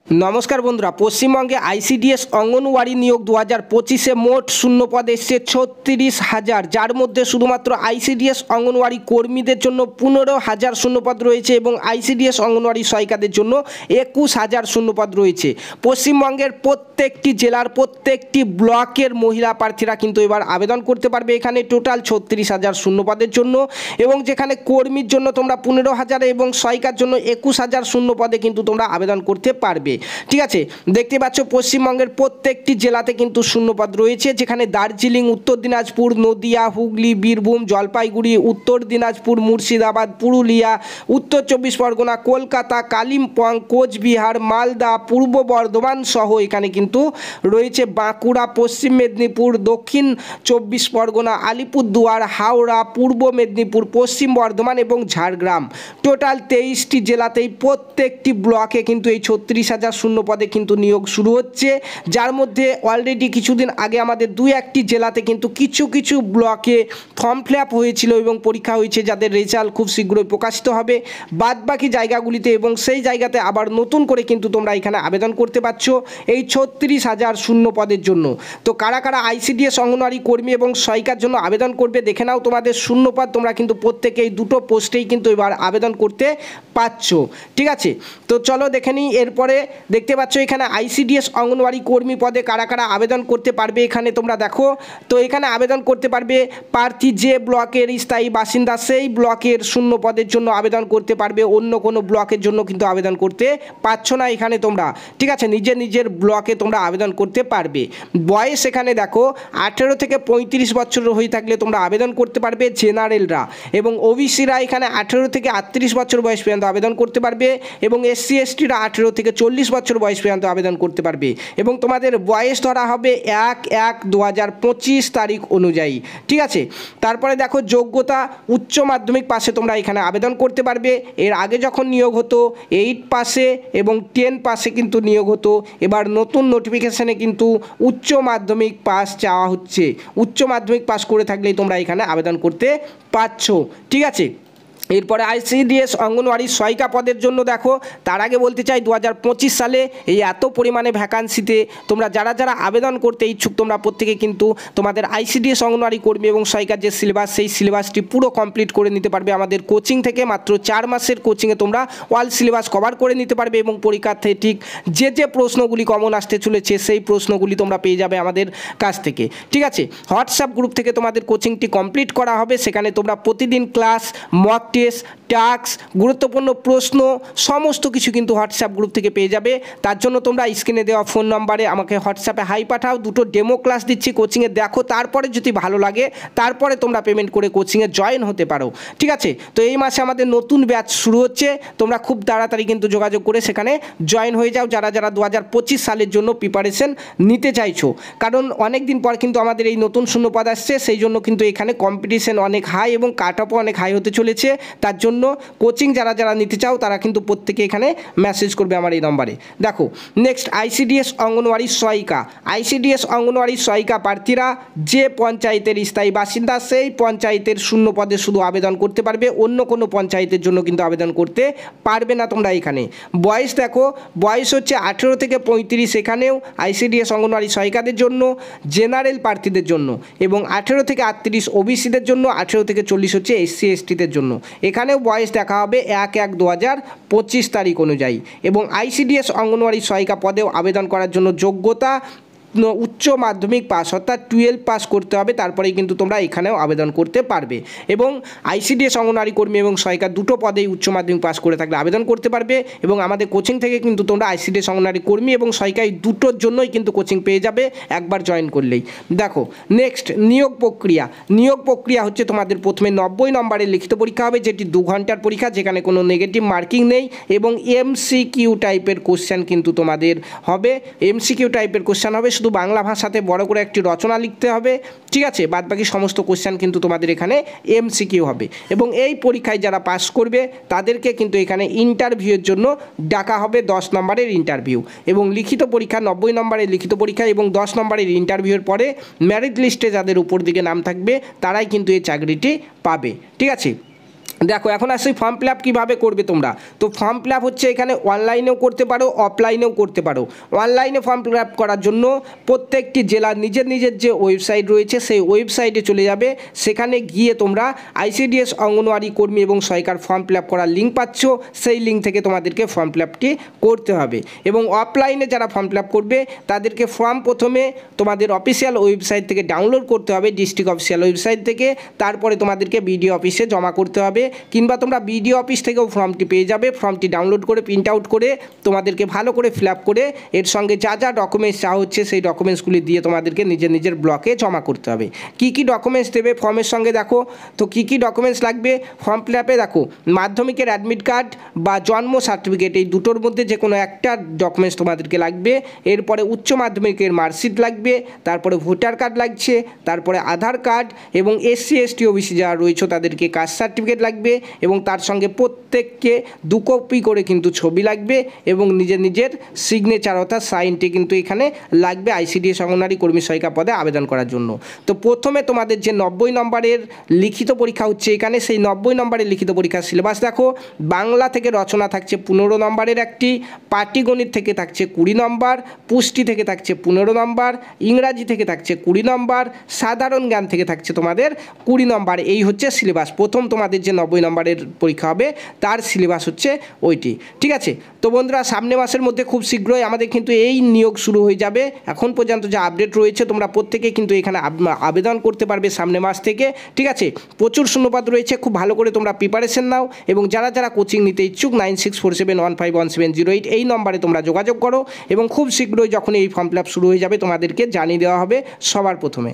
নমস্কার বন্ধুরা, পশ্চিমবঙ্গে আইসিডিএস অঙ্গনওয়াড়ি নিয়োগ 2025-এ মোট শূন্য পদ এসছে 36,000, যার মধ্যে শুধুমাত্র আইসিডিএস অঙ্গনওয়াড়ি কর্মীদের জন্য 15,000 শূন্যপদ রয়েছে এবং আইসিডিএস অঙ্গনওয়াড়ি সহায়িকাদের জন্য 21,000 শূন্যপদ রয়েছে। পশ্চিমবঙ্গের প্রত্যেকটি জেলার প্রত্যেকটি ব্লকের মহিলা প্রার্থীরা কিন্তু এবার আবেদন করতে পারবে এখানে টোটাল 36,000 শূন্যপদের জন্য, এবং যেখানে কর্মীর জন্য তোমরা 15,000 এবং সহায়িকার জন্য 21,000 শূন্যপদে কিন্তু তোমরা আবেদন করতে পারবে। ঠিক আছে, দেখতে পাচ্ছ পশ্চিমবঙ্গের প্রত্যেকটি জেলাতে কিন্তু শূন্যপদ রয়েছে, যেখানে দার্জিলিং, উত্তর দিনাজপুর, নদিয়া, হুগলি, বীরভূম, জলপাইগুড়ি, উত্তর দিনাজপুর, মুর্শিদাবাদ, পুরুলিয়া, উত্তর 24 পরগনা, কলকাতা, কালিম্পং, কোচবিহার, মালদা, পূর্ব বর্ধমান সহ এখানে কিন্তু রয়েছে বাঁকুড়া, পশ্চিম মেদিনীপুর, দক্ষিণ 24 পরগনা, আলিপুরদুয়ার, হাওড়া, পূর্ব মেদিনীপুর, পশ্চিম বর্ধমান এবং ঝাড়গ্রাম। টোটাল 23টি জেলাতেই প্রত্যেকটি ব্লকে কিন্তু এই 36,000 শূন্যপদে কিন্তু নিয়োগ শুরু হচ্ছে, যার মধ্যে অলরেডি কিছুদিন আগে আমাদের 2-1টি জেলাতে কিন্তু কিছু ব্লকে ফর্ম ফিল আপ হয়েছিল এবং পরীক্ষা হয়েছে, যাদের রেজাল্ট খুব শীঘ্রই প্রকাশিত হবে বাদবাকি জায়গাগুলিতে, এবং সেই জায়গাতে আবার নতুন করে কিন্তু তোমরা এখানে আবেদন করতে পারছো এই 36,000 শূন্যপদের জন্য। তো কারা কারা আইসিডিএস অঙ্গনওয়াড়ি কর্মী এবং সহায়িকার জন্য আবেদন করবে দেখে নাও। তোমাদের শূন্যপদ তোমরা কিন্তু প্রত্যেকেই দুটো পোস্টেই কিন্তু এবার আবেদন করতে পারছো। ঠিক আছে, তো চলো দেখে নিই। এরপরে দেখতে পাচ্ছ এখানে আইসিডিএস অঙ্গনওয়াড়ি কর্মী পদে কারা কারা আবেদন করতে পারবে এখানে তোমরা দেখো। তো এখানে আবেদন করতে পারবে প্রার্থী যে ব্লকের স্থায়ী বাসিন্দা সেই ব্লকের শূন্য পদের জন্য আবেদন করতে পারবে, অন্য কোনো ব্লকের জন্য কিন্তু আবেদন করতে পারছো না এখানে তোমরা। ঠিক আছে, নিজের ব্লকে তোমরা আবেদন করতে পারবে। বয়স এখানে দেখো 18 থেকে 35 বছরের হয়ে থাকলে তোমরা আবেদন করতে পারবে জেনারেলরা, এবং ওবিসিরা এখানে 18 থেকে 38 বছর বয়স পর্যন্ত আবেদন করতে পারবে, এবং এসসি এসটিরা 18 থেকে 40 বছর বয়স পর্যন্ত আবেদন করতে পারবে, এবং তোমাদের বয়স ধরা হবে 1/1/2025 তারিখ অনুযায়ী। ঠিক আছে, তারপরে দেখো যোগ্যতা উচ্চ মাধ্যমিক পাশে তোমরা এখানে আবেদন করতে পারবে। এর আগে যখন নিয়োগ হতো 8 পাশে এবং 10 পাশে কিন্তু নিয়োগ হতো, এবার নতুন নোটিফিকেশানে কিন্তু উচ্চ মাধ্যমিক পাস চাওয়া হচ্ছে। উচ্চ মাধ্যমিক পাস করে থাকলেই তোমরা এখানে আবেদন করতে পারছো। ঠিক আছে, এরপরে আইসিডিএস অঙ্গনওয়াড়ি সহায়িকা পদের জন্য দেখো, তার আগে বলতে চাই 2025 সালে এই এত পরিমাণে ভ্যাকান্সিতে তোমরা যারা আবেদন করতে ইচ্ছুক তোমরা প্রত্যেকে কিন্তু তোমাদের আইসিডিএস অঙ্গনওয়াড়ি কর্মী এবং সহায়িকার যে সিলেবাস সেই সিলেবাসটি পুরো কমপ্লিট করে নিতে পারবে আমাদের কোচিং থেকে। মাত্র 4 মাসের কোচিংয়ে তোমরা অল সিলেবাস কভার করে নিতে পারবে, এবং পরীক্ষার্থী ঠিক যে প্রশ্নগুলি কমন আসতে চলেছে সেই প্রশ্নগুলি তোমরা পেয়ে যাবে আমাদের কাছ থেকে। ঠিক আছে, হোয়াটসঅ্যাপ গ্রুপ থেকে তোমাদের কোচিংটি কমপ্লিট করা হবে, সেখানে তোমরা প্রতিদিন ক্লাস, মক টেস্ট, টাস্ক, গুরুত্বপূর্ণ প্রশ্ন সমস্ত কিছু কিন্তু হোয়াটসঅ্যাপ গ্রুপ থেকে পেয়ে যাবে। তার জন্য তোমরা স্ক্রিনে দেওয়া ফোন নম্বরে আমাকে হোয়াটসঅ্যাপে হাই পাঠাও, দুটো ডেমো ক্লাস দিচ্ছি কোচিংয়ে দেখো, তারপরে যদি ভালো লাগে তারপরে তোমরা পেমেন্ট করে কোচিংয়ে জয়েন হতে পারো। ঠিক আছে, তো এই মাসে আমাদের নতুন ব্যাচ শুরু হচ্ছে, তোমরা খুব তাড়াতাড়ি কিন্তু যোগাযোগ করে সেখানে জয়েন হয়ে যাও যারা 2025 সালের জন্য প্রিপারেশন নিতে চাইছো, কারণ অনেক দিন পর কিন্তু আমাদের এই নতুন শূন্যপদ আসছে, সেই জন্য কিন্তু এখানে কম্পিটিশন অনেক হাই এবং কাট অফও অনেক হাই হতে চলেছে। তার জন্য কোচিং যারা নিতে চাও তারা কিন্তু প্রত্যেকে এখানে মেসেজ করবে আমার এই নম্বরে। দেখো নেক্সট আইসিডিএস অঙ্গনওয়াড়ি সহায়িকা। আইসিডিএস অঙ্গনওয়াড়ি সহায়িকা প্রার্থীরা যে পঞ্চায়েতের স্থায়ী বাসিন্দা সেই পঞ্চায়েতের শূন্য পদে শুধু আবেদন করতে পারবে, অন্য কোনো পঞ্চায়েতের জন্য কিন্তু আবেদন করতে পারবে না তোমরা এখানে। বয়স দেখো, বয়স হচ্ছে 18 থেকে 35 এখানেও আইসিডিএস অঙ্গনওয়াড়ি সহায়িকাদের জন্য, জেনারেল প্রার্থীদের জন্য, এবং 18 থেকে 38 ওবিসিদের জন্য, 18 থেকে 40 হচ্ছে এসসি এসটিদের জন্য। এখানেও বয়স দেখা হবে 1/1/2025 তারিখ অনুযায়ী, এবং আইসিডিএস অঙ্গনওয়াড়ি সহায়িকা পদেও আবেদন করার জন্য যোগ্যতা উচ্চ মাধ্যমিক পাস অর্থাৎ 12 পাস করতে হবে, তারপরেই কিন্তু তোমরা এখানেও আবেদন করতে পারবে। এবং আইসিডিএস অঙ্গনওয়াড়ি কর্মী এবং সহায়িকা দুটো পদেই উচ্চ মাধ্যমিক পাস করে থাকলে আবেদন করতে পারবে, এবং আমাদের কোচিং থেকে কিন্তু তোমরা আইসিডিএস অঙ্গনওয়াড়ি কর্মী এবং সহায়িকা এই দুটোর জন্যই কিন্তু কোচিং পেয়ে যাবে একবার জয়েন করলেই। দেখো নেক্সট নিয়োগ প্রক্রিয়া। নিয়োগ প্রক্রিয়া হচ্ছে তোমাদের প্রথমে 90 নম্বরের লিখিত পরীক্ষা হবে, যেটি 2 ঘন্টার পরীক্ষা, যেখানে কোনো নেগেটিভ মার্কিং নেই, এবং এমসিকিউ টাইপের কোশ্চেন কিন্তু তোমাদের হবে। এমসিকিউ টাইপের কোশ্চেন হবে, শুধু বাংলা ভাষাতে বড় করে একটি রচনা লিখতে হবে। ঠিক আছে, বাদবাকি সমস্ত কোশ্চেন কিন্তু তোমাদের এখানে এমসিকিউ হবে, এবং এই পরীক্ষায় যারা পাস করবে তাদেরকে কিন্তু এখানে ইন্টারভিউয়ের জন্য ডাকা হবে 10 নম্বরের ইন্টারভিউ, এবং লিখিত পরীক্ষা 90 নম্বরের লিখিত পরীক্ষা এবং 10 নম্বরের ইন্টারভিউয়ের পরে মেরিট লিস্টে যাদের উপর দিকে নাম থাকবে তারাই কিন্তু এই চাকরিটি পাবে। ঠিক আছে, দেখো এখন আসি ফর্ম ফিল আপ কীভাবে করবে তোমরা। তো ফর্ম ফিল আপ হচ্ছে এখানে অনলাইনেও করতে পারো, অফলাইনেও করতে পারো। অনলাইনে ফর্ম ফিল আপ করার জন্য প্রত্যেকটি জেলার নিজের নিজের যে ওয়েবসাইট রয়েছে সেই ওয়েবসাইটে চলে যাবে। সেখানে গিয়ে তোমরা আইসিডিএস অঙ্গনওয়াড়ি কর্মী এবং সহায়িকার ফর্ম ফিল আপ করার লিঙ্ক পাচ্ছ, সেই লিঙ্ক থেকে তোমাদেরকে ফর্ম ফিল আপটি করতে হবে। এবং অফলাইনে যারা ফর্ম ফিল আপ করবে তাদেরকে ফর্ম প্রথমে তোমাদের অফিসিয়াল ওয়েবসাইট থেকে ডাউনলোড করতে হবে, ডিস্ট্রিক্ট অফিসিয়াল ওয়েবসাইট থেকে। তারপরে তোমাদেরকে বিডিও অফিসে জমা করতে হবে, কিংবা তোমরা বিডিও অফিস থেকেও ফর্মটি পেয়ে যাবে। ফর্মটি ডাউনলোড করে প্রিন্ট আউট করে তোমাদেরকে ভালো করে ফিল আপ করে এর সঙ্গে যা যা ডকুমেন্টস চাওয়া হচ্ছে সেই ডকুমেন্টসগুলি দিয়ে তোমাদেরকে নিজের নিজের ব্লকে জমা করতে হবে। কী কী ডকুমেন্টস দেবে ফর্মের সঙ্গে দেখো। তো কী কী ডকুমেন্টস লাগবে ফর্ম ফিল আপে দেখো, মাধ্যমিকের অ্যাডমিট কার্ড বা জন্ম সার্টিফিকেট, এই দুটোর মধ্যে যে কোনো একটা ডকুমেন্টস তোমাদেরকে লাগবে। এরপরে উচ্চ মাধ্যমিকের মার্কশিট লাগবে, তারপরে ভোটার কার্ড লাগছে, তারপরে আধার কার্ড, এবং এসসি এসটি ওবিসি যারা রয়েছে তাদেরকে কাস্ট সার্টিফিকেট লাগবে, এবং তার সঙ্গে প্রত্যেককে 2 কপি করে কিন্তু ছবি লাগবে, এবং নিজের নিজের সিগনেচার অর্থাৎ সাইনটি কিন্তু এখানে লাগবে আইসিডিএস অঙ্গনওয়াড়ি কর্মী সহায়িকা পদে আবেদন করার জন্য। তো প্রথমে তোমাদের যে 90 নম্বরের লিখিত পরীক্ষা হচ্ছে এখানে, সেই 90 নম্বরের লিখিত পরীক্ষার সিলেবাস দেখো। বাংলা থেকে রচনা থাকছে 15 নম্বরের একটি, পাটিগণিত থেকে থাকছে 20 নম্বর, পুষ্টি থেকে থাকছে 15 নম্বর, ইংরাজি থেকে থাকছে 20 নম্বর, সাধারণ জ্ঞান থেকে থাকছে তোমাদের 20 নম্বর। এই হচ্ছে সিলেবাস। প্রথম তোমাদের যে 90 নম্বরের পরীক্ষা হবে তার সিলেবাস হচ্ছে ওইটি, ঠিক আছে। তো বন্ধুরা সামনে মাসের মধ্যে খুব শীঘ্রই আমাদের কিন্তু এই নিয়োগ শুরু হয়ে যাবে। এখন পর্যন্ত যে আপডেট রয়েছে তোমরা প্রত্যেকেই কিন্তু এখানে আবেদন করতে পারবে সামনে মাস থেকে, ঠিক আছে। প্রচুর শূন্যপদ রয়েছে, খুব ভালো করে তোমরা প্রিপারেশন নাও। এবং যারা যারা কোচিং নিতে ইচ্ছুক 9647151708 এই নম্বরে তোমরা যোগাযোগ করো, এবং খুব শীঘ্রই যখন এই ফর্ম ফিল আপ শুরু হয়ে যাবে তোমাদেরকে জানিয়ে দেওয়া হবে সবার প্রথমে।